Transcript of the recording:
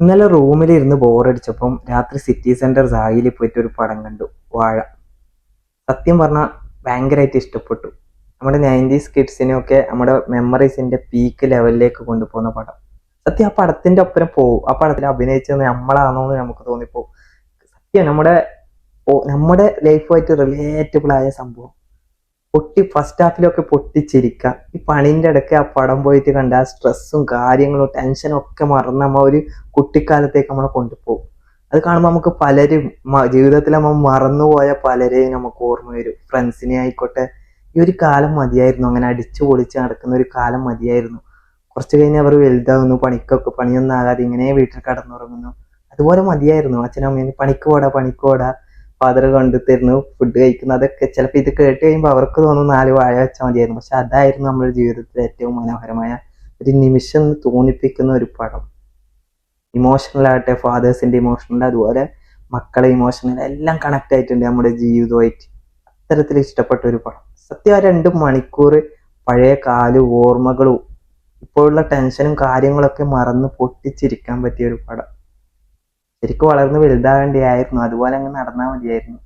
ഇന്നലെ റൂമിലിരുന്ന് ബോറടിച്ചപ്പം രാത്രി city centre സായിൽ പോയിട്ട് ഒരു പടം കണ്ടു. വാഴ. സത്യം പറഞ്ഞാൽ ഭയങ്കരമായിട്ട് ഇഷ്ടപ്പെട്ടു. നമ്മുടെ 90s കിഡ്സിനെയൊക്കെ നമ്മുടെ മെമ്മറീസിന്റെ പീക്ക് ലെവലിലേക്ക് കൊണ്ടുപോകുന്ന പടം. സത്യം ആ പടത്തിന്റെ ഒപ്പം പോവും. ആ പടത്തിൽ അഭിനയിച്ചത് നമ്മളാണോ എന്ന് നമുക്ക് തോന്നിപ്പോ. സത്യം നമ്മുടെ ലൈഫുമായിട്ട് റിലേറ്റബിൾ ആയ സംഭവം. ഫസ്റ്റ് ഹാഫിലൊക്കെ പൊട്ടിച്ചിരിക്കുക. ഈ പണിന്റെ ഇടയ്ക്ക് ആ പടം പോയിട്ട് കണ്ട ആ സ്ട്രെസ്സും കാര്യങ്ങളും ടെൻഷനും ഒക്കെ മറന്ന് നമ്മ ഒരു കുട്ടിക്കാലത്തേക്ക് നമ്മളെ കൊണ്ടുപോകും. അത് കാണുമ്പോൾ നമുക്ക് പലരും ജീവിതത്തിൽ നമ്മൾ മറന്നുപോയ പലരെയും നമുക്ക് ഓർമ്മ വരും. ഫ്രണ്ട്സിനെ ആയിക്കോട്ടെ. ഈ ഒരു കാലം മതിയായിരുന്നു. അങ്ങനെ അടിച്ചു പൊളിച്ച് നടക്കുന്ന ഒരു കാലം മതിയായിരുന്നു. കുറച്ച് കഴിഞ്ഞ് അവർ വലുതാകുന്നു, പണിയൊന്നും ആകാതെ ഇങ്ങനെ വീട്ടിൽ കടന്നുറങ്ങുന്നു. അതുപോലെ മതിയായിരുന്നു. അച്ഛനമ്മയും പണിക്ക് പോടാ ഫാദർ കൊണ്ടു തരുന്നു, ഫുഡ് കഴിക്കുന്നു. അതൊക്കെ ചിലപ്പോൾ ഇത് കേട്ട് കഴിയുമ്പോൾ അവർക്ക് തോന്നുന്നു 4 വാഴ വെച്ചാൽ മതിയായിരുന്നു. പക്ഷെ അതായിരുന്നു നമ്മുടെ ജീവിതത്തിലെ ഏറ്റവും മനോഹരമായ ഒരു നിമിഷം എന്ന് തോന്നിപ്പിക്കുന്ന ഒരു പടം. ഇമോഷണൽ ആകട്ടെ, ഫാദേഴ്സിന്റെ ഇമോഷണൽ, അതുപോലെ മക്കളെ ഇമോഷണൽ എല്ലാം കണക്ട് ആയിട്ടുണ്ട് നമ്മുടെ ജീവിതമായിട്ട്. അത്തരത്തിൽ ഇഷ്ടപ്പെട്ട ഒരു പടം. സത്യം ആ 2 മണിക്കൂർ പഴയ ഓർമ്മകളും ഇപ്പോഴുള്ള ടെൻഷനും കാര്യങ്ങളൊക്കെ മറന്ന് പൊട്ടിച്ചിരിക്കാൻ പറ്റിയ ഒരു പടം. ശരിക്കും വളർന്ന് വലുതാവേണ്ടിയായിരുന്നു. അതുപോലെ അങ്ങ് നടന്നാൽ മതിയായിരുന്നു.